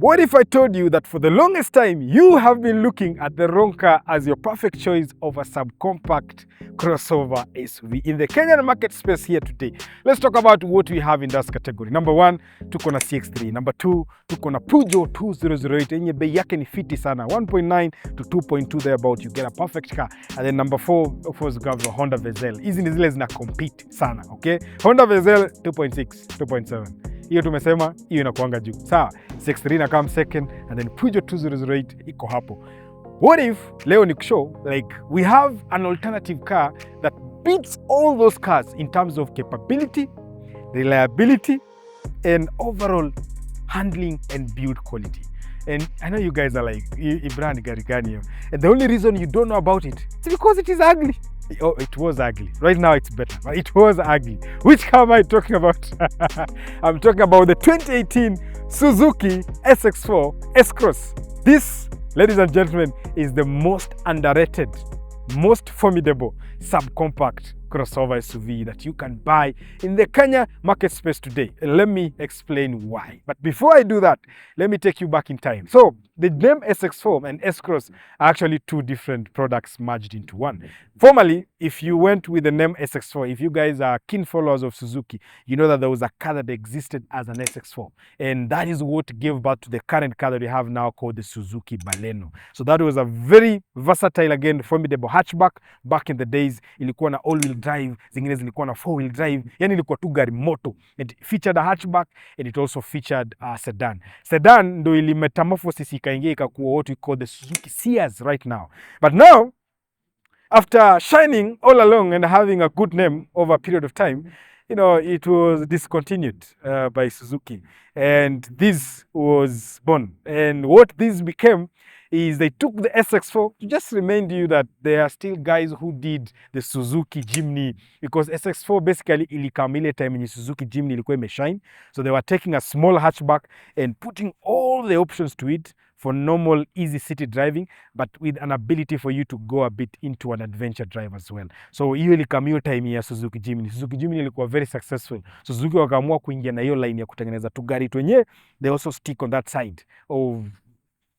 What if I told you that for the longest time, you have been looking at the wrong car as your perfect choice of a subcompact crossover SUV in the Kenyan market space here today? Let's talk about what we have in that category. Number one, tuko na CX3. Number two, tuko na Peugeot 2008 yenye bei yake ni fiti sana, 1.9 to 2.2 thereabout, you get a perfect car. And then number four, of course, we have the Honda Vezel. Hizi ni zile zina compete sana, okay? Honda Vezel 2.6, 2.7. Hiyo tumesema hiyo inakuanga juu. Sawa, CX3 na come second and then Peugeot 2008 iko hapo. What if leo ni show like we have an alternative car that beats all those cars in terms of capability, reliability and overall handling and build quality. And I know you guys are like, Ibrahim gari gani hiyo? And the only reason you don't know about it is because it is ugly. Oh, it was ugly. Right now it's better, but it was ugly. Which car am I talking about? I'm talking about the 2018 Suzuki SX4 S-CROSS. This, ladies and gentlemen, is the most underrated, most formidable subcompact crossover SUV that you can buy in the Kenya market space today. And let me explain why. But before I do that, let me take you back in time. So the name SX4 and S-CROSS are actually two different products merged into one. Formerly, if you went with the name SX4, if you guys are keen followers of Suzuki, you know that there was a car that existed as an SX4. And that is what gave birth to the current car that we have now called the Suzuki Baleno. So that was a very versatile, again, formidable hatchback. Back in the days, ilikuwa na all-wheel drive, zingine zilikuwa na four-wheel drive, yani ilikuwa tu gari moto. It featured a hatchback and it also featured a sedan. Sedan ndo ili metamorphosis ikaingia ikakuwa what we call the Suzuki CS right now. But now, after shining all along and having a good name over a period of time, you know, it was discontinued by Suzuki. And this was born. And what this became is they took the SX4 to just remind you that there are still guys who did the Suzuki Jimny, because SX4 basically ilikamile time in Suzuki Jimny ilikuwa imeshine. So they were taking a small hatchback and putting all the options to it for normal easy city driving, but with an ability for you to go a bit into an adventure drive as well. So hiyo ilikamio time ya Suzuki Jimny. Suzuki Jimny ilikuwa very successful. Suzuki wakaamua kuingia na hiyo line ya kutengeneza tu gari twenye, they also stick on that side of,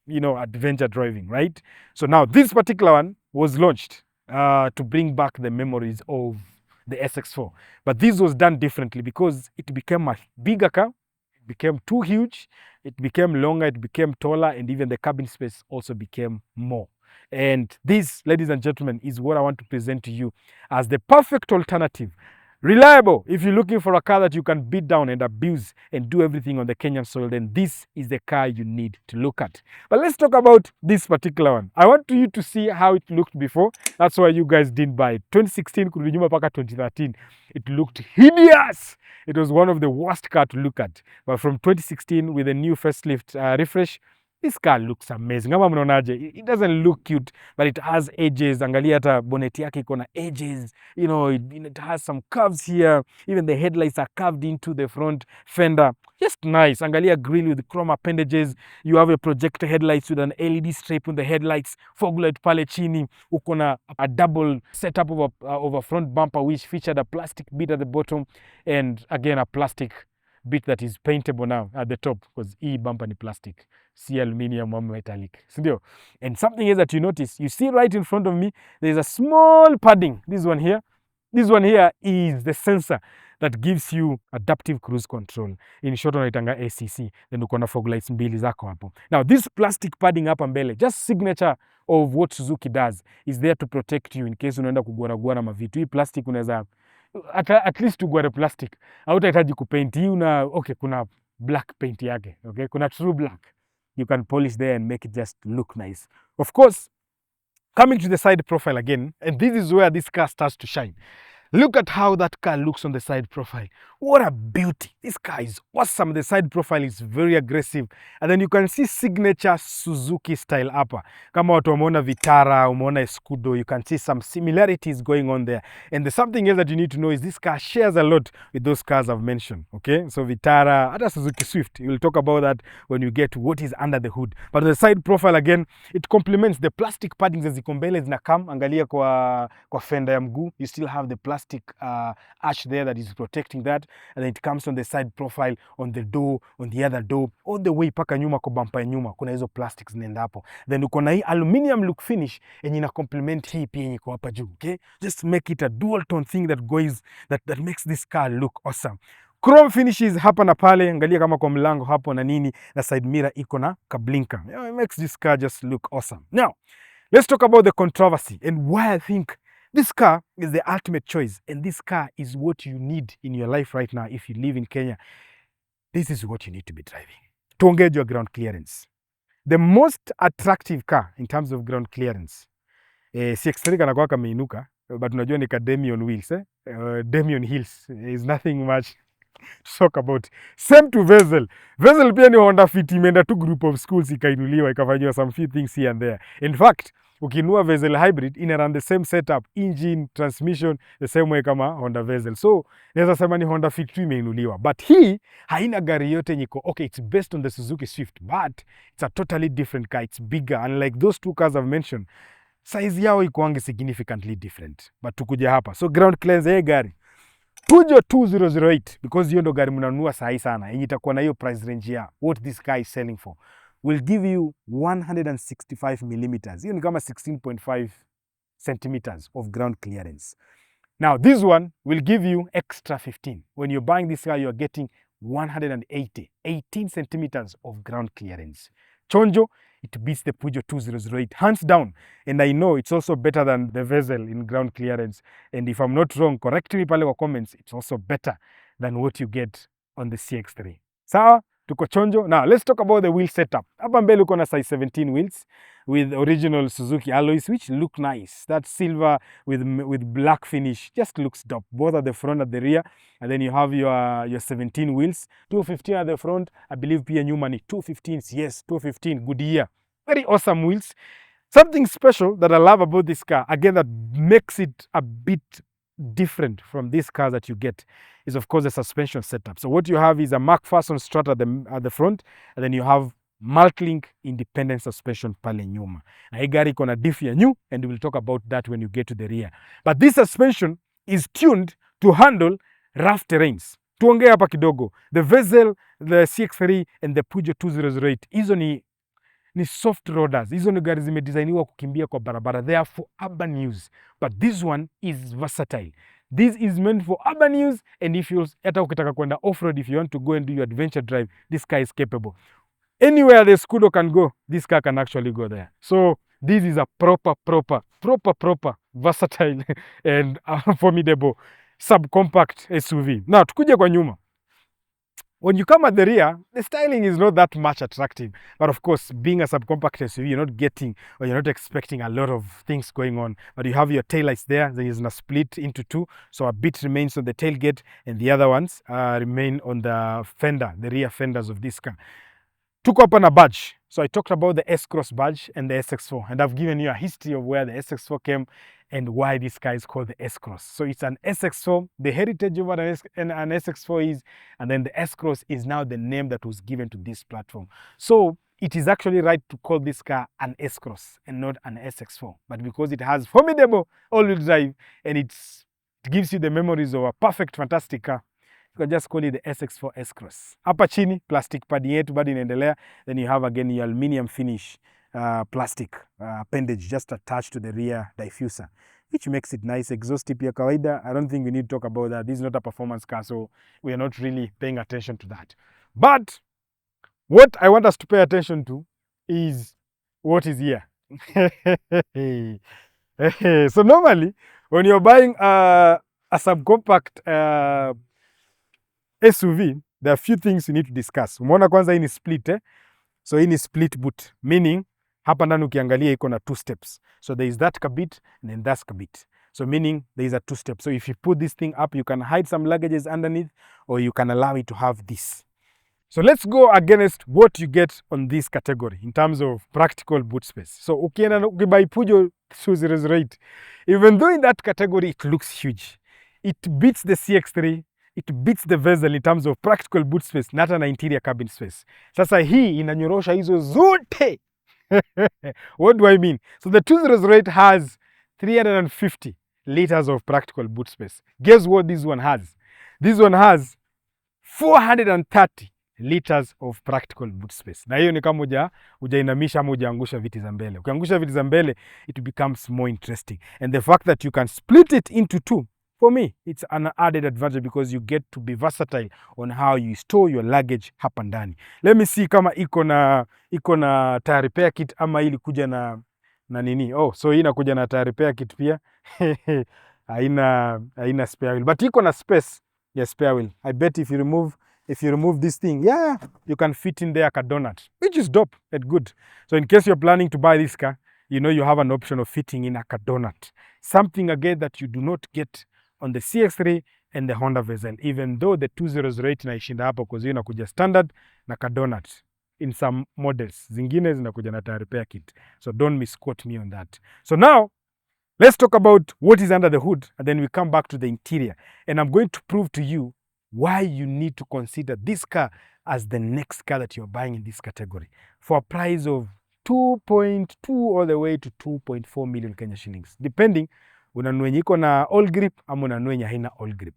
you know, adventure driving, right? So now this particular one was launched to bring back the memories of the SX4. But this was done differently because it became a bigger car, it became too huge, it became longer, it became taller, and even the cabin space also became more. And this, ladies and gentlemen, is what I want to present to you as the perfect alternative. Reliable. If you're looking for a car that you can beat down and abuse and do everything on the Kenyan soil, then this is the car you need to look at. But let's talk about this particular one. I want you to see how it looked before. That's why you guys didn't buy it. 2016, kurudi nyuma paka 2013, it looked hideous. It was one of the worst cars to look at. But from 2016, with a new facelift refresh, this car looks amazing. Kama mnaonaje, it doesn't look cute, but it has edges. Angalia hata bonnet yake iko na edges. You know, it has some curves here. Even the headlights are curved into the front fender. Just nice. Angalia grill with chrome appendages. You have a projector headlights with an LED stripe on the headlights. Fog light pale chini. Uko na a double setup of a front bumper which featured a plastic bit at the bottom and again a plastic bit that is paintable now at the top, because e bumper ni plastic, si aluminium or metallic, sindio? And something is that you notice, you see right in front of me, there is a small padding. This one here is the sensor that gives you adaptive cruise control. In short, unaitanga ACC. Then uko na fog lights mbili zako hapo. Now this plastic padding hapa mbele, just signature of what Suzuki does, is there to protect you in case unaenda kugwara mavitu. Hii plastic unaweza at least ugware plastic, hautahitaji kupaint hii. Okay, kuna black paint yake, okay, kuna true black, you can polish there and make it just look nice. Of course, coming to the side profile again, and this is where this car starts to shine. Look at how that car looks on the side profile. What a beauty. This car is awesome. The side profile is very aggressive. And then you can see signature Suzuki style hapa. Kama watu wameona Vitara, umeona Escudo, you can see some similarities going on there. And the something else that you need to know is this car shares a lot with those cars I've mentioned. Okay, so Vitara, other Suzuki Swift, we'll talk about that when you get to what is under the hood. But the side profile again, it complements the plastic paddings as ziko mbele zinakam. Angalia kwa fender ya mguu, you still have the plastic arch there that is protecting that. and then it comes on the side profile, on the door, on the other door, all the way paka nyuma kwa bumper nyuma kuna hizo plastics zinaenda hapo. Then uko na hii aluminium look finish yenye ina complement hii pia yenye iko hapa juu, okay? Just make it a dual tone thing that makes this car look awesome. Chrome finishes hapa na pale, angalia kama kwa mlango hapo na nini, na side mirror iko na kablinka. It makes this car just look awesome. Now, let's talk about the controversy and why I think this car is the ultimate choice, and this car is what you need in your life right now. If you live in Kenya, this is what you need to be driving. Tuongee your ground clearance. The most attractive car in terms of ground clearance, CX3 kanakuwa kameinuka, but unajua ni ka Demi on wheels, Demi on heels. Is nothing much to talk about. Same to Vezel. Vezel pia ni Honda Fit, imeenda tu group of schools ikainuliwa ikafanywa some few things here and there. In fact, ukinua Vezel hybrid ina run the same setup, engine, transmission, the same way kama Honda Vezel. So naweza sema ni Honda Fit tu imeinuliwa, but hii haina gari yote nyiko. Okay, it's based on the Suzuki Swift, but it's a totally different car. It's bigger, unlike those two cars I've mentioned. Size yao ikuangi significantly different, but tukuja hapa. So ground clearance ya gari Peugeot 2008, because hiyo ndo gari mnanunua sahi sana, yenye itakuwa na hiyo price range ya what this car is selling for, will give you 165 millimeters. Hiyo ni kama 16.5 centimeters of ground clearance. Now this one will give you extra 15. When you're buying this car, you're getting 18 centimeters of ground clearance. Chonjo, it beats the Peugeot 2008 hands down, and I know it's also better than the Vezel in ground clearance, and if I'm not wrong, correct me pale kwa comments, it's also better than what you get on the CX3. Sawa, tuko chonjo. Now let's talk about the wheel setup. Hapa mbele uko na size 17 wheels with original Suzuki alloys, which look nice. That silver with black finish just looks dope, both at the front and the rear. And then you have your 17 wheels, 215 at the front. I believe pia nyuma ni 215s. Yes, 215 Goodyear. Very awesome wheels. Something special that I love about this car, again, that makes it a bit different from these cars that you get, is of course the suspension setup. So what you have is a McPherson strut at the front, and then you have Multilink independent suspension pale nyuma. Na hii gari iko na diff ya new, and we'll talk about that when you get to the rear. But this suspension is tuned to handle rough terrains. Tuongee hapa kidogo. The Vezel, the CX3 and the Peugeot 2008, hizo ni soft roaders. Hizo ni gari zimedesigniwa kukimbia kwa barabara. They are for urban use. But this one is versatile. This is meant for urban use, and if you hata ukitaka kwenda off-road, if you want to go and do your adventure drive, this car is capable. Anywhere the Scudo can go, this car can actually go there. So this is a proper versatile and formidable subcompact SUV. Now tukuje kwa nyuma. When you come at the rear, the styling is not that much attractive. But of course, being a subcompact SUV, you're not getting, or you're not expecting a lot of things going on. But you have your taillights there. There is a split into two. So a bit remains on the tailgate, and the other ones remain on the fender, the rear fenders of this car. Took up on a badge. So I talked about the S-CROSS badge and the SX4. And I've given you a history of where the SX4 came and why this car is called the S-CROSS. So it's an SX4, the heritage of what an SX4 is, and then the S-CROSS is now the name that was given to this platform. So it is actually right to call this car an S-CROSS and not an SX4. But because it has formidable all-wheel drive and it gives you the memories of a perfect, fantastic car, you can just call it the SX4 S-CROSS. Hapa chini, plastic pad yetu bado inaendelea. Then you have again your aluminium finish plastic appendage just attached to the rear diffuser, which makes it nice. Exhaust tip ya kawaida, I don't think we need to talk about that. This is not a performance car, so we are not really paying attention to that. But what I want us to pay attention to is what is here. So normally, when you're buying a subcompact SUV, there are a few things you need to discuss. Umeona kwanza hii ni split, So hii ni split boot, meaning hapa ndani ukiangalia iko na two steps. So there is that cabit and then that cabit. So meaning there is a two step. So if you put this thing up, you can hide some luggages underneath, or you can allow it to have this. So let's go against what you get on this category in terms of practical boot space. So ukibuy Peugeot 2008, even though in that category it looks huge, it beats the CX3, it beats the Vezel in terms of practical boot space, not an interior cabin space. Sasa hii inanyorosha hizo zote. What do I mean? So the 2008 has 350 liters of practical boot space. Guess what this one has? This one has 430 liters of practical boot space. Na hiyo ni kama hujainamisha ama hujaangusha viti za mbele. Ukiangusha viti za mbele, it becomes more interesting. And the fact that you can split it into two, for me, it's an added advantage because you get to be versatile on how you store your luggage hapa ndani. Let me see kama iko na tire repair kit ama ili kuja na nini. Oh, so hii inakuja na tire repair kit pia. haina spare wheel, but iko na space ya spare wheel. I bet if you remove this thing, yeah, you can fit in there like a donut, which is dope and good. So in case you're planning to buy this car, you know you have an option of fitting in like a donut. Something again that you do not get on the CX3 and the Honda Vezel, even though the 2008 inaishinda hapo because hiyo inakuja standard na ka donut. In some models, zingine zinakuja na tire repair kit. So don't misquote me on that. So now, let's talk about what is under the hood, and then we come back to the interior. And I'm going to prove to you why you need to consider this car as the next car that you're buying in this category for a price of 2.2 all the way to 2.4 million Kenya shillings, depending unanunua yenye iko na all grip ama unanunua yenye haina all grip.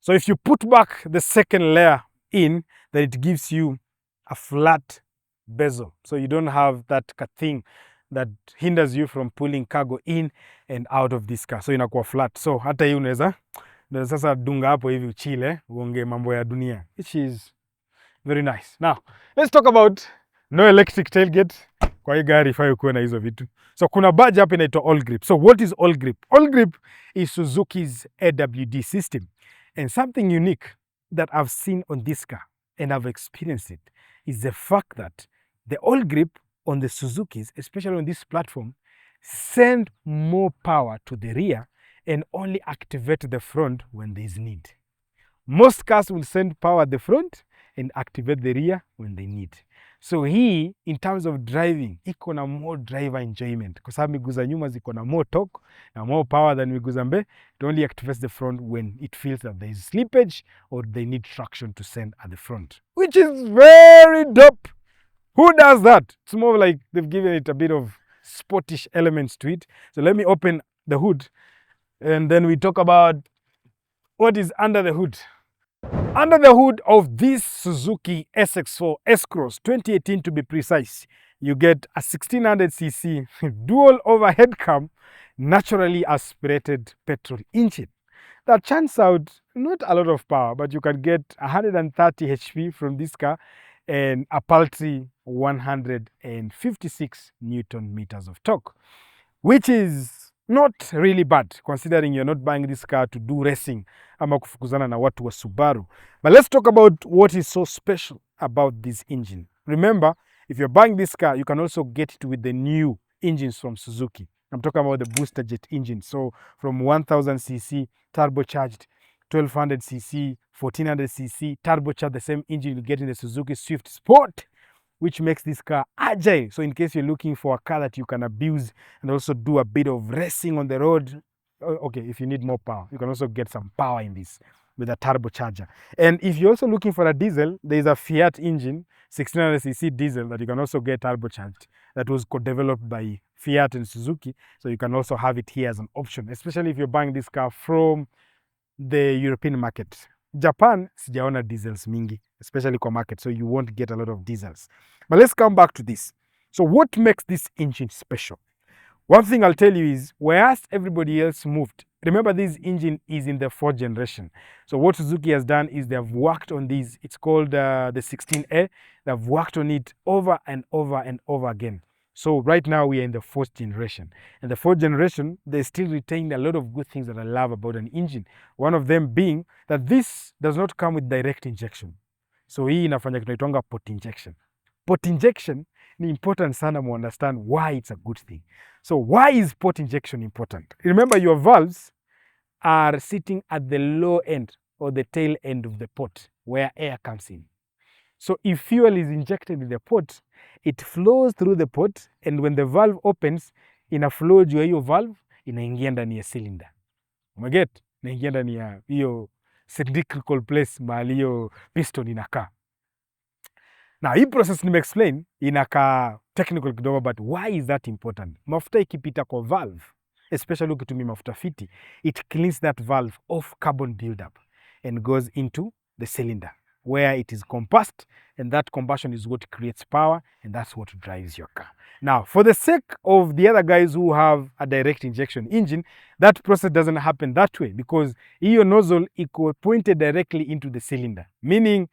So if you put back the second layer in, then it gives you a flat bezel. So you don't have that thing that hinders you from pulling cargo in and out of this car. So inakuwa flat. So hata hii unaweza sasa dunga hapo hivi uchile uonge mambo ya dunia, which is very nice. Now, let's talk about no electric tailgate. Kwa hii gari ifai kuwa na hizo vitu. So kuna badge hapa inaitwa all grip. So what is all grip? All grip is Suzuki's AWD system. And something unique that I've seen on this car and I've experienced it is the fact that the all grip on the Suzukis, especially on this platform, send more power to the rear and only activate the front when there is need. Most cars will send power at the front and activate the rear when they need. So hii, in terms of driving, iko na more driver enjoyment kwa sababu miguu za nyuma ziko na more torque na more power than miguu za mbele. It only activates the front when it feels that there is slippage or they need traction to send at the front, which is very dope. Who does that? It's more like they've given it a bit of sportish elements to it. So let me open the hood and then we talk about what is under the hood. Under the hood of this Suzuki SX4 S-CROSS 2018 to be precise, you get a 1600cc dual overhead cam naturally aspirated petrol engine that churns out not a lot of power, but you can get 130 HP from this car and a paltry 156 Newton meters of torque, which is not really bad considering you're not buying this car to do racing ama kufukuzana na watu wa Subaru. But let's talk about what is so special about this engine. Remember, if you're buying this car, you can also get it with the new engines from Suzuki. I'm talking about the booster jet engine. So from 1000cc turbocharged, 1200cc, 1400cc turbocharged, the same engine you get in the Suzuki Swift Sport, which makes this car agile. So in case you're looking for a car that you can abuse and also do a bit of racing on the road, okay, if you need more power, you can also get some power in this with a turbocharger. And if you're also looking for a diesel, there's a Fiat engine, 1600cc diesel that you can also get turbocharged, that was co-developed by Fiat and Suzuki. So you can also have it here as an option, especially if you're buying this car from the European market. Japan, sijaona diesels mingi, especially kwa market, so you won't get a lot of diesels. But let's come back to this. So what makes this engine special? One thing I'll tell you is, whereas everybody else moved, remember this engine is in the 4th generation. So what Suzuki has done is they have worked on these. It's called the 16A. They've worked on it over and over and over again. So right now we are in the 4th generation. And the 4th generation, they still retain a lot of good things that I love about an engine. One of them being that this does not come with direct injection. So hii inafanya kinaitwanga port injection. Port injection ni important sana mu understand why it's a good thing. So why is port injection important? Remember, your valves are sitting at the low end or the tail end of the port where air comes in. So if fuel is injected in the port, it flows through the port, and when the valve opens, ina flow juu ya hiyo valve, inaingia ndani ya cylinder. Umeget? Inaingia ndani ya hiyo cylindrical place mahali hiyo piston inakaa. Now, hii process nime-explain inakaa technical kidogo, but why is that important? Mafuta ikipita kwa valve, especially ukitumia mafuta fiti, it cleans that valve of carbon buildup. and goes into the cylinder where it is combust, and that combustion is what creates power, and that's what drives your car. Now, for the sake of the other guys who have a direct injection engine, that process doesn't happen that way because hiyo nozzle iko pointed directly into the cylinder, meaning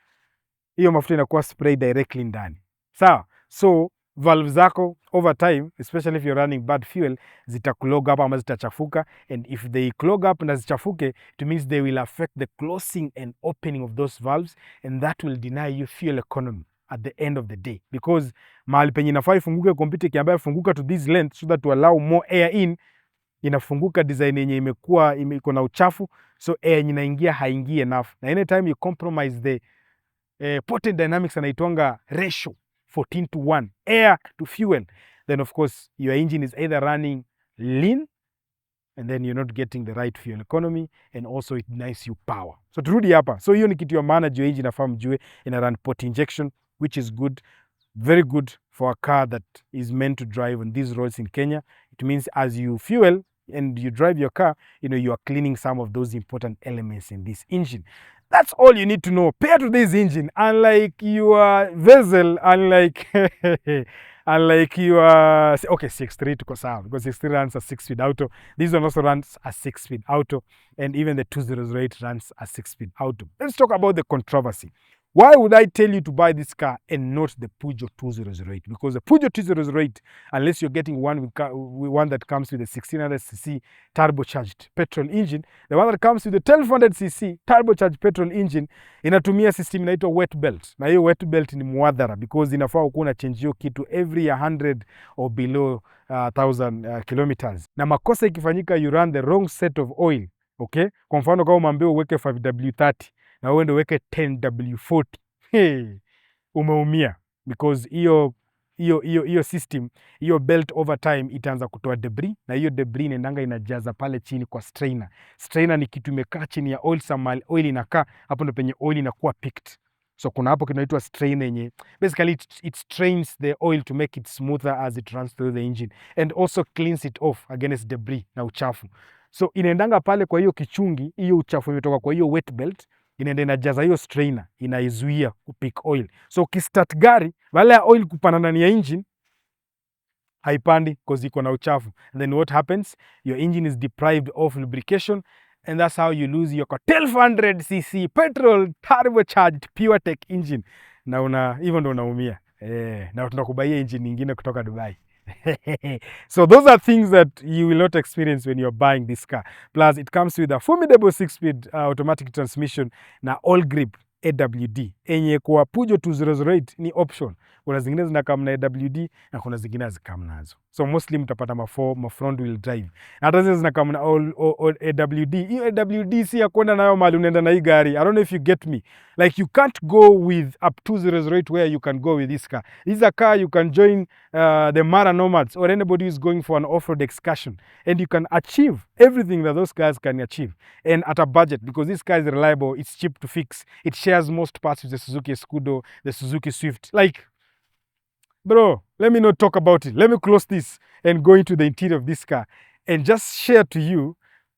hiyo mafuta inakuwa spray directly ndani. Sawa? So valve zako over time, especially if you're running bad fuel, zitaclog up ama zitachafuka, and if they clog up na zichafuke, it means they will affect the closing and opening of those valves, and that will deny you fuel economy at the end of the day, because mahali penye inafaa ifunguke kompyuta ikiambia funguka to this length so that to allow more air in, inafunguka design yenye iko na uchafu, so air yenye inaingia haingii enough, na anytime you compromise the potent dynamics anaitwanga ratio 14:1 air to fuel, then of course your engine is either running lean and then you're not getting the right fuel economy, and also it denies you power. So turudi hapa, so hiyo ni kitu ya maana juu engine nafaa mjue ina run port injection, which is good, very good for a car that is meant to drive on these roads in Kenya. It means as you fuel and you drive your car, you are cleaning some of those important elements in this engine. That's all you need to know. Pair to this engine, unlike your Vessel, unlike your okay, 6.3 tuko sawa, because 6.3 runs a 6-speed auto. This one also runs a 6-speed auto, and even the 208 runs a 6-speed auto. Let's talk about the controversy. Why would I tell you to buy this car and not the Peugeot 2008? Because the Peugeot 2008, unless you're getting one that comes with a 1600cc turbocharged petrol engine, the one that comes with the 1200cc turbocharged petrol engine inatumia system inaitwa wet belt. Na hiyo wet belt ni muadhara because inafaa ukuwa unachange hiyo kitu every 100 or below 1000 kilometers. Na makosa ikifanyika, you run the wrong set of oil. Okay? Kwa mfano kama umeambiwa uweke 5W30 na uende uweke 10W40, umeumia, because hiyo system, hiyo belt over time itaanza kutoa debris, na hiyo debris inaendanga inajaza pale chini kwa strainer. Strainer ni kitu imekaa chini ya oil, sama oil inakaa hapo, ndo penye oil inakuwa picked. So kuna hapo kinaitwa strainer yenye basically it strains the oil to make it smoother as it runs through the engine, and also cleans it off against debris na uchafu. So inaendanga pale kwa hiyo kichungi, hiyo uchafu imetoka kwa hiyo wet belt, inaenda inajaza hiyo strainer, inaizuia kupick oil. So ukistart gari, wala ya oil kupanda ndani ya engine, haipandi because iko na uchafu. And then what happens? Your engine is deprived of lubrication, and that's how you lose your 1200cc petrol turbocharged PureTech engine. Na hivyo ndo unaumia. Na tunakubaia engine nyingine kutoka Dubai. So those are things that you will not experience when you're buying this car. Plus it comes with a formidable 6-speed automatic transmission na all grip AWD, enye kwa Peugeot 2008 ni option. Kuna zingine zinakam na AWD na kuna zingine hazikam nazo. So mostly mtapata ma front wheel drive. Na hata zingine zinakam na all AWD. Hiyo AWD si ya kwenda nayo mahali unaenda na hii gari. I don't know if you get me. Like you can't go with up 2008 where you can go with this car. This is a car you can join the Mara Nomads or anybody who's going for an off-road excursion, and you can achieve everything that those cars can achieve, and at a budget, because this car is reliable, it's cheap to fix, it shares most parts with the Suzuki Scudo, the Suzuki Swift. Like, bro, let me not talk about it. Let me close this and go into the interior of this car and just share to you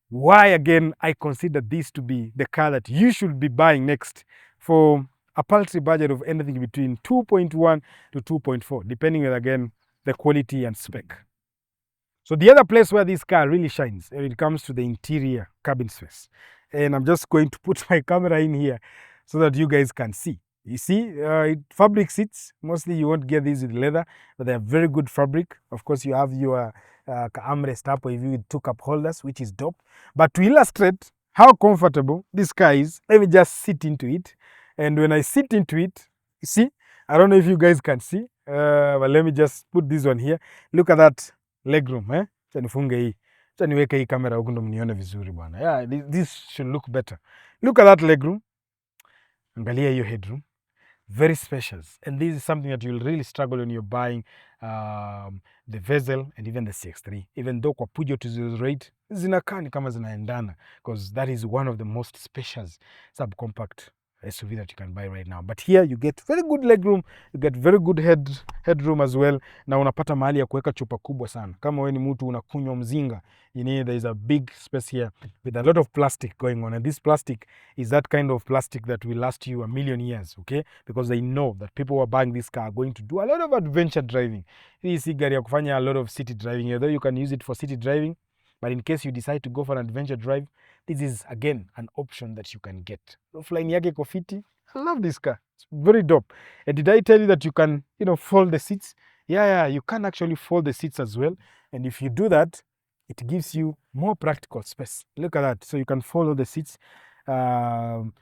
why again I consider this to be the car that you should be buying next for a paltry budget of anything between 2.1 to 2.4, depending on, again, the quality and spec. So the other place where this car really shines when it comes to the interior cabin space, and I'm just going to put my camera in here so that you guys can see. You see, fabric seats, mostly you won't get these with leather, but they're very good fabric. Of course, you have your armrest up with 2 cup holders, which is dope. But to illustrate how comfortable this car is, let me just sit into it. And when I sit into it, you see, I don't know if you guys can see, but let me just put this one here. Look at that legroom, eh? Nifunge hii. Niweke hii kamera huku ndo mnione vizuri bwana. Yeah, this should look better. Look at that legroom. Angalia hiyo headroom. Very spacious. And this is something that you'll really struggle when you're buying the Vessel and even the CX3. Even though kwa Peugeot 208 zinakaa ni kama zinaendana, because that is one of the most spacious subcompact SUV that you can buy right now. But here you get very good legroom, you get very good headroom as well, na unapata mahali ya kuweka chupa kubwa sana. Kama wewe ni mtu unakunywa mzinga, you know, there is a big space here with a lot of plastic going on, and this plastic is that kind of plastic that will last you a million years, okay? Because they know that people who are buying this car are going to do a lot of adventure driving. Hii si gari ya kufanya a lot of city driving, although you can use it for city driving, but in case you decide to go for an adventure drive, this is again an option that you can get. Offline yake iko fiti. I love this car. It's very dope. And did I tell you that you can, you know, fold the seats? Yeah, you can actually fold the seats as well. And if you do that, it gives you more practical space. Look at that. So you can fold the seats, and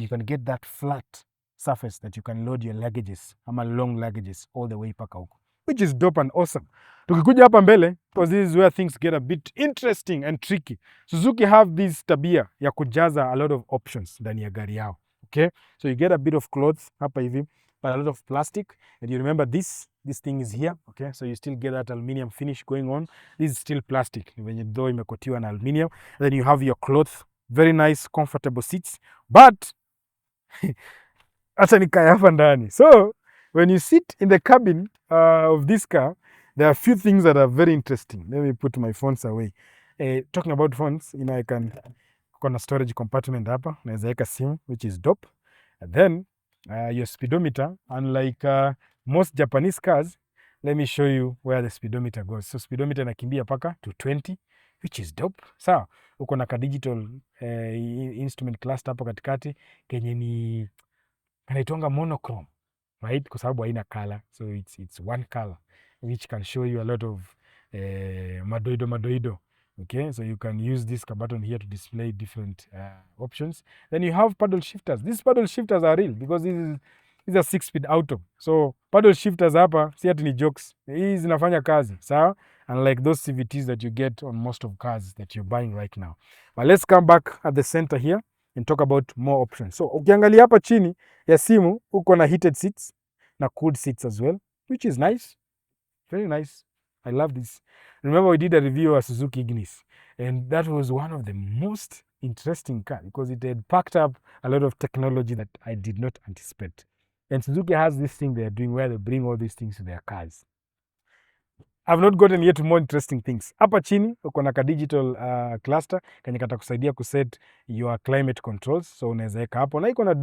you can get that flat surface that you can load your luggages, ama long luggages all the way paka huko, which is dope and awesome. Tukikuja hapa mbele, because this is where things get a bit interesting and tricky. Suzuki have this tabia ya kujaza a lot of options ndani ya gari yao. Okay, so you get a bit of clothes hapa hivi, but a lot of plastic, and you remember this thing is here. Okay, so you still get that aluminium finish going on. This is still plastic, when you though imekotiwa na aluminium. Then you have your cloth, very nice comfortable seats, but acha nikae hapa ndani. So when you sit in the cabin of this car, there are a few things that are very interesting. Let me put my phones away. Talking about phones, you know, I can kuna storage compartment hapa, naweza weka simu, which is dope. And then your speedometer, unlike most Japanese cars, let me show you where the speedometer goes. So speedometer inakimbia paka to 20, which is dope. Sawa, uko na ka digital instrument cluster hapo katikati kenye ni kanaitwanga monochrome, right? Kwa sababu haina color, so it's one color which can show you a lot of madoido. Okay, so you can use this button here to display different options. Then you have paddle shifters. These paddle shifters are real because these are 6-speed auto. So paddle shifters hapa si ati ni jokes. Hii zinafanya kazi, sawa? Unlike those CVTs that you get on most of cars that you're buying right now. But let's come back at the center here and talk about more options. So ukiangalia hapa chini ya simu uko na heated seats na cooled seats as well, which is nice. Very nice. I love this. Remember we did a review of Suzuki Ignis, and that was one of the most interesting cars because it had packed up a lot of technology that I did not anticipate. And Suzuki has this thing they are doing where they bring all these things to their cars. I've not gotten yet more interesting things. Hapa chini uko na ka digital cluster kenye katakusaidia kuset your climate controls. So unaweza weka hapo na iko na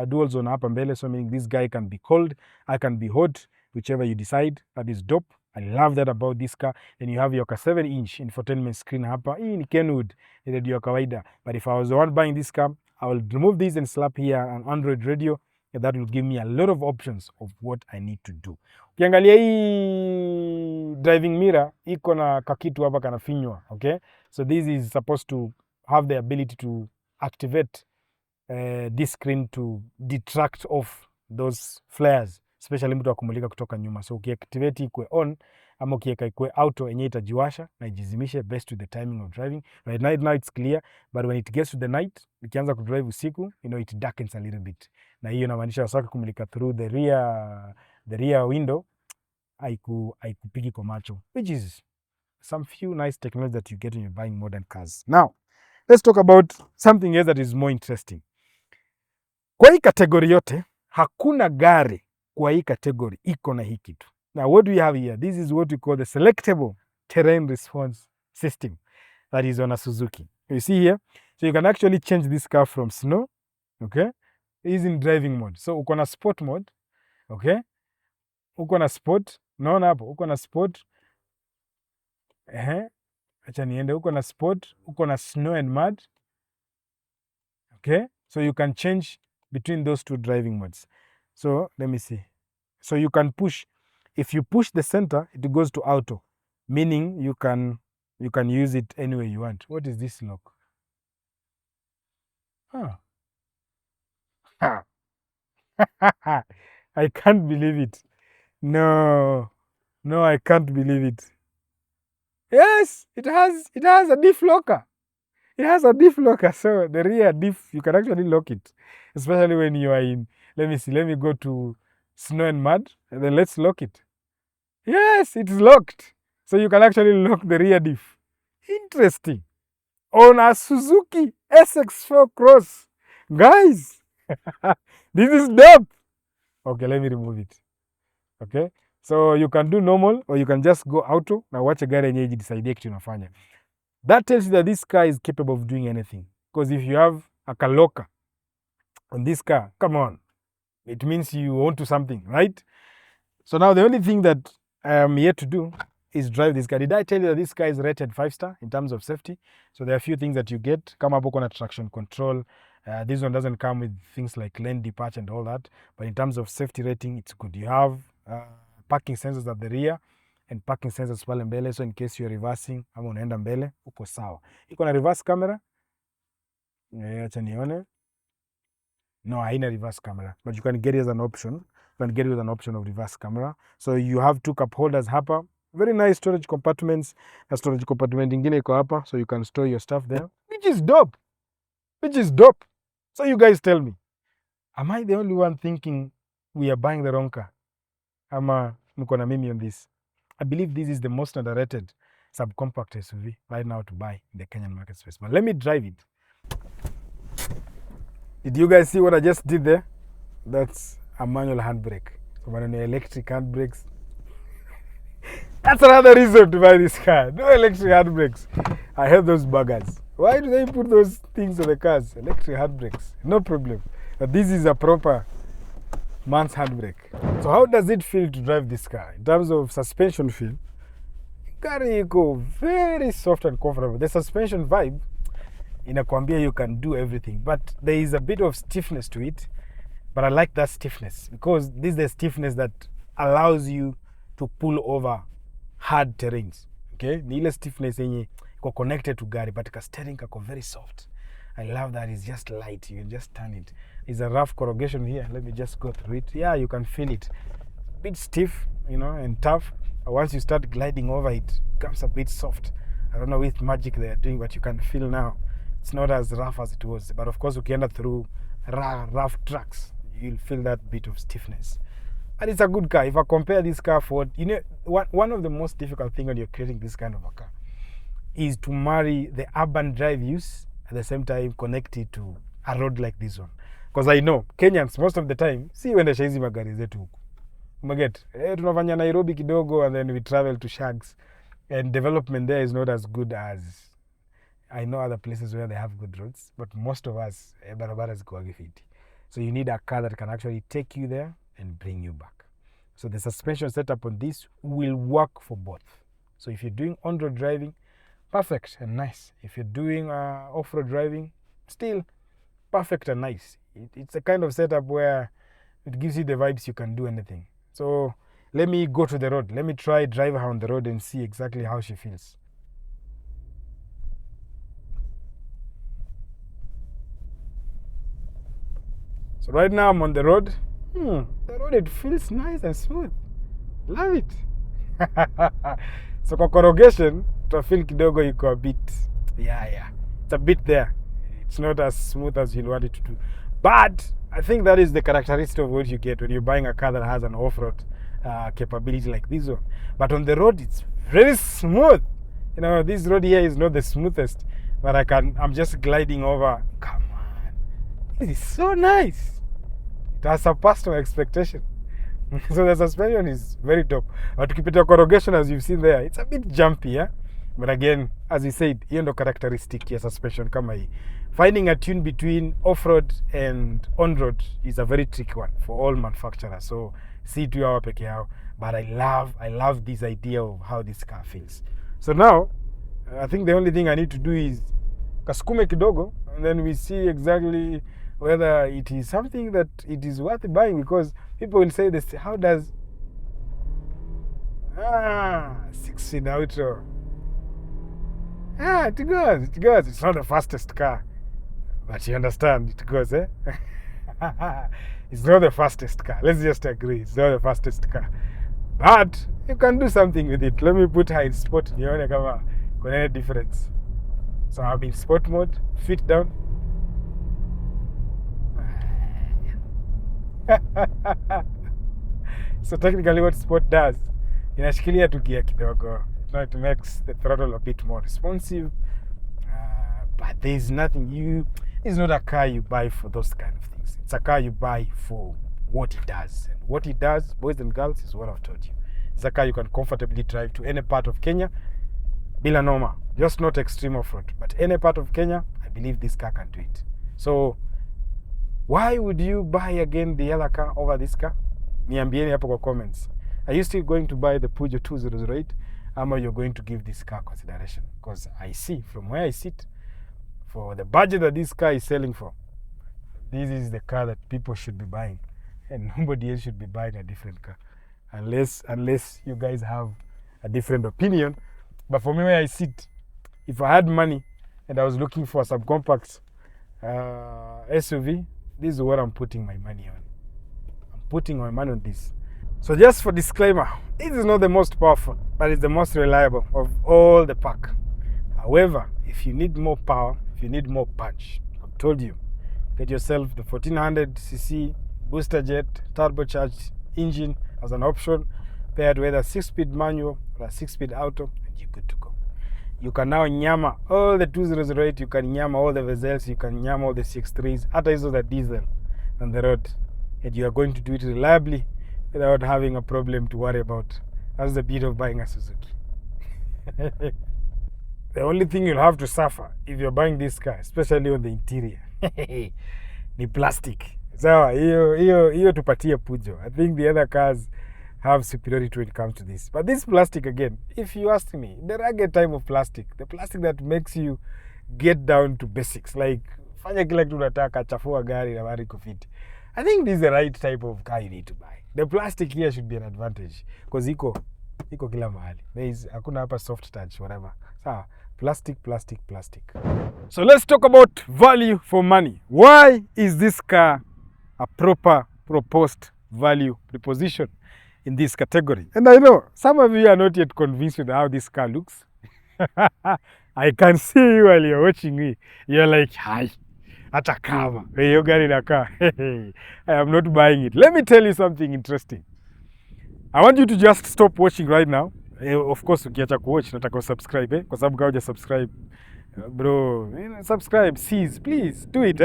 dual zone hapa mbele, so meaning this guy can be cold, I can be hot, whichever you decide. That is dope. I love that about this car. Then you have your 7-inch infotainment screen hapa. Hii ni Kenwood, ni radio ya kawaida. But if I was the one buying this car, I will remove this and slap here an Android radio. And that will give me a lot of options of what I need to do. Ukiangalia hii driving mirror, iko na kakitu hapa kanafinywa, okay? So this is supposed to have the ability to activate this screen to detract off those flares, especially mtu akumulika kutoka nyuma. So ukiactivate ikue on, ama ukiweka ikue auto, yenye itajiwasha na ijizimishe based to the timing of driving. Right now it's clear, but when it gets to the night, ikianza kudrive usiku, you know, it darkens a little bit. Na hiyo inamaanisha sasa kumulika through the rear window, haikupigi kwa macho, which is some few nice technology that you get when you're buying modern cars. Now, let's talk about something else that is more interesting. Kwa hii kategori yote, hakuna gari kwa hii kategori iko na hii kitu. Now, what do we have here? This is what we call the selectable terrain response system that is on a Suzuki. You see here? So you can actually change this car from snow, okay? Is in driving mode. So uko na sport mode, okay? Uko na sport, unaona hapo, uko na sport. Acha niende, uko na sport, uko na snow and mud. Okay? So you can change between those two driving modes. So let me see. So you can push. If you push the center, it goes to auto, meaning you can use it any way you want. What is this lock? I can't believe it. No, I can't believe it. Yes, it has a diff locker. It has a diff locker, so the rear diff, you can actually lock it, especially when you are in, let me go to snow and mud, and then let's lock it. Yes, it's locked. So you can actually lock the rear diff. Interesting. On a Suzuki SX4 Cross. Guys, This is dope. Okay, let me remove it. Okay, so you can do normal or you can just go auto na uache gari yenyewe ijidecidie kitu inafanya. That tells you that this car is capable of doing anything, because if you have a car locker on this car, come on, it means you want to something, right? So now the only thing that I am yet to do is drive this car. Did I tell you that this car is rated 5-star in terms of safety? So there are a few things that you get. Kama hapo kuna traction control. This one doesn't come with things like lane departure and all that, but in terms of safety rating, it's good. You have parking sensors at the rear and parking sensors pale mbele, so in case you're reversing ama unaenda mbele uko sawa. Iko na reverse camera. Acha nione. No, haina reverse camera, but you can get it as an option. You can get it with an option of reverse camera. So you have 2 cup holders hapa. Very nice storage compartments. A storage compartment ingine iko hapa, so you can store your stuff there, which is dope. Which is dope. So you guys tell me, am I the only one thinking we are buying the wrong car? Ama mko na mimi on this? I believe this is the most underrated subcompact SUV right now to buy in the Kenyan market space. But let me drive it. Did you guys see what I just did there? That's a manual handbrake. So when electric handbrakes, that's another reason to buy this car. No electric handbrakes. I hate those buggers. Why do they put those things on the cars? Electric handbrakes, no problem. But this is a proper man's handbrake. So how does it feel to drive this car? In terms of suspension feel, gari iko very soft and comfortable. The suspension vibe, inakwambia you can do everything, but there is a bit of stiffness to it. But I like that stiffness, because this is the stiffness that allows you to pull over hard terrains. Okay, ni ile stiffness yenye iko connected to gari, but ka steering kako very soft. I love that. It's just light, you can just turn it. It's a rough corrugation here. Let me just go through it. Yeah, you can feel it. A bit stiff, you know, and tough. But once you start gliding over it, becomes a bit soft. I don't know which magic they are doing, but you can feel now it's not as rough as it was. But of course, ukienda through rough tracks, you'll feel that bit of stiffness. But it's a good car. If I compare this car for, you know, one of the most difficult things when you're creating this kind of a car is to marry the urban drive use at the same time connect it to a road like this one. Because I know Kenyans most of the time si uendesha hizi magari zetu huku. Umeget? Tunafanya Nairobi kidogo and then we travel to Shags, and development there is not as good as I know other places where they have good roads, but most of us barabara ziko fiti. So you need a car that can actually take you there and bring you back. So the suspension setup on this will work for both. So if you're doing on-road driving, perfect and nice. If you're doing off-road driving, still perfect and nice. It's a kind of setup where it gives you the vibes you can do anything. So let me go to the road. Let me try drive her on the road and see exactly how she feels. So right now I'm on the road. The road, it feels nice and smooth. Love it. So kwa corrugation, feel kidogo iko a bit, it's a bit there. It's not as smooth as you'll want it to do. But I think that is the characteristic of what you get when you're buying a car that has an off-road capability like this one. But on the road, it's very smooth. You know, this road here is not the smoothest, but I'm just gliding over. Come on. This is so nice. It has surpassed my expectation. So the suspension is very dope. But ukipita corrugation, as you've seen there, it's a bit jumpy, yeah? But again, as we said, hiyo ndo characteristic ya suspension kama hii. Finding a tune between off-road and on-road is a very tricky one for all manufacturers. So see to hawa peke yao. But I love this idea of how this car feels. So now, I think the only thing I need to do is kasukume kidogo, and then we see exactly whether it is something that it is worth buying, because people will say this, how does 16 outro. It goes. It's not the fastest car, but you understand, it goes, eh? It's not the fastest car. Let's just agree, it's not the fastest car. But you can do something with it. Let me put her in sport. Nione kama kuna any difference. So I'm in sport mode, feet down. So technically what sport does, inashikilia tu gear kidogo. It makes the throttle a bit more responsive. But there's nothing, It's not a car you buy for those kind of things. It's a car you buy for what it does. And what it does, boys and girls, is what I've told you. It's a car you can comfortably drive to any part of Kenya, bila noma, just not extreme off-road, but any part of Kenya, I believe this car can do it. So why would you buy again the other car over this car? Niambieni hapo kwa comments. Are you still going to buy the Peugeot 2008, or you're going to give this car consideration? Because I see from where I sit, for the budget that this car is selling for, this is the car that people should be buying, and nobody else should be buying a different car, unless you guys have a different opinion. But for me, where I sit, if I had money and I was looking for a subcompact SUV, this is what I'm putting my money on. I'm putting my money on this. So just for disclaimer, this is not the most powerful, but it's the most reliable of all the pack. However, if you need more power, if you need more punch, I've told you, get yourself the 1400cc booster jet turbocharged engine as an option, paired with a 6-speed manual or a 6-speed auto, and you're good to go. You can now nyama all the 2008, you can nyama all the Vezels, you can nyama all the CX3s, hata hizo the diesel on the road, and you are going to do it reliably without having a problem to worry about. That's the beauty of buying a Suzuki. The only thing you'll have to suffer if you're buying this car, especially on the interior, ni plastic. Sawa, hiyo tupatie pujo. I think the other cars have superiority when it comes to this. But this plastic, again, if you ask me, the rugged type of plastic, the plastic that makes you get down to basics, like fanya kila kitu unataka, chafua gari na bari kufiti. I think this is the right type of car you need to buy. The plastic here should be an advantage, because iko kila mahali. There is hakuna hapa soft touch, whatever. Sawa, plastic. So let's talk about value for money. Why is this car a proper proposed value proposition in this category? And I know some of you are not yet convinced with how this car looks. I can see you while you're watching me. You're like, hi, hata kama hiyo gari na car. I am not buying it. Let me tell you something interesting. I want you to just stop watching right now. Of course, ukiacha kuwatch nataka subscribe, kwa sababu kama huja subscribe, bro, subscribe, please do it.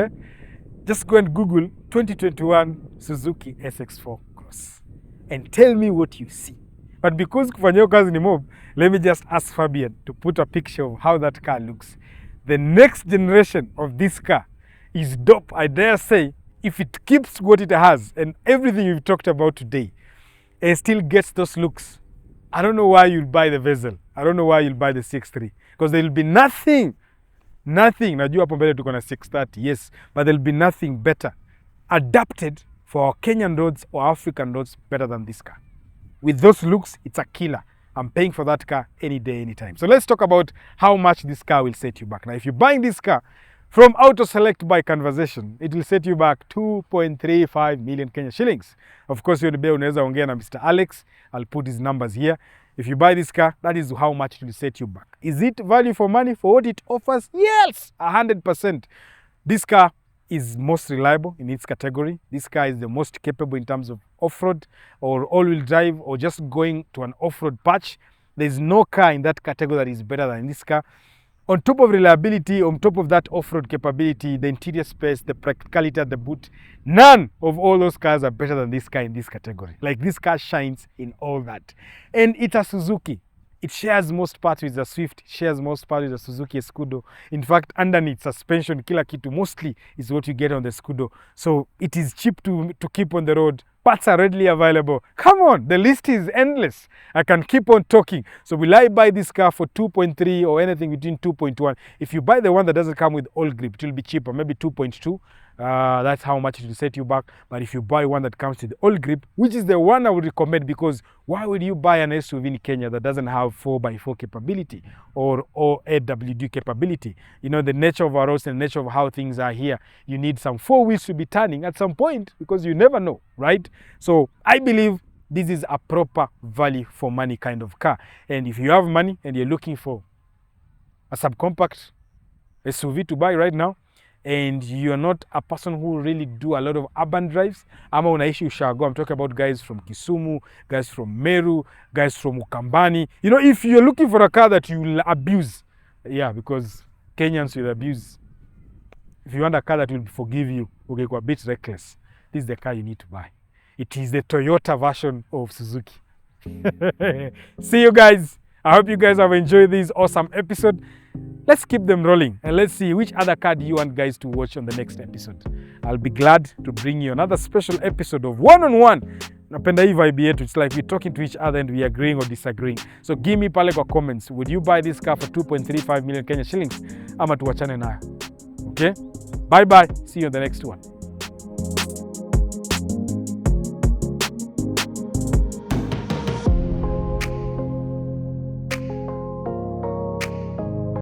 Just go and Google 2021 Suzuki SX4 Cross and tell me what you see. But because kufanya kazi ni mob, let me just ask Fabian to put a picture of how that car looks. The next generation of this car is dope, I dare say, if it keeps what it has and everything we've talked about today, and still gets those looks. I don't know why you'll buy the Vezel. I don't know why you'll buy the CX3. Because there will be nothing. Najua hapo mbele tuko na 630, yes. But there will be nothing better adapted for our Kenyan roads or African roads better than this car. With those looks, it's a killer. I'm paying for that car any day, anytime. So let's talk about how much this car will set you back. Now, if you're buying this car from Auto Select by Conversation, it will set you back 2.35 million Kenya shillings. Of course, you'll be unaweza ongea na Mr. Alex. I'll put his numbers here. If you buy this car, that is how much it will set you back. Is it value for money for what it offers? Yes, 100%. This car is most reliable in its category. This car is the most capable in terms of off-road or all-wheel drive or just going to an off-road patch. There's no car in that category that is better than this car. On top of reliability, on top of that off-road capability, the interior space, the practicality at the boot, none of all those cars are better than this car in this category. Like, this car shines in all that. And it's a Suzuki. It shares most parts with the Swift, shares most parts with the Suzuki Scudo. In fact, underneath suspension, kila kitu mostly is what you get on the Scudo. So it is cheap to keep on the road. Parts are readily available. Come on, the list is endless. I can keep on talking. So will I buy this car for 2.3 or anything between 2.1? If you buy the one that doesn't come with all grip, it will be cheaper, maybe 2.2. That's how much it will set you back. But if you buy one that comes with all grip, which is the one I would recommend, because why would you buy an SUV in Kenya that doesn't have 4x4 capability or AWD capability? You know, the nature of our roads and the nature of how things are here, you need some 4 wheels to be turning at some point, because you never know, right? So I believe this is a proper value for money kind of car. And if you have money and you're looking for a subcompact SUV to buy right now, and you're not a person who really do a lot of urban drives, ama unaishi Ushago, I'm talking about guys from Kisumu, guys from Meru, guys from Ukambani. You know, if you're looking for a car that you'll abuse, yeah, because Kenyans will abuse if you want a car that will forgive you, okay, a bit reckless, this is the car you need to buy. It is the Toyota version of Suzuki. See you guys. I hope you guys have enjoyed this awesome episode. Let's keep them rolling and let's see which other car do you want guys to watch on the next episode. I'll be glad to bring you another special episode of one-on-one. Napenda hii vibe yetu. It's like we're talking to each other and we're agreeing or disagreeing. So give me pale kwa comments. Would you buy this car for 2.35 million Kenya shillings? Ama tuwachane nayo. Okay? Bye bye. See you on the next one.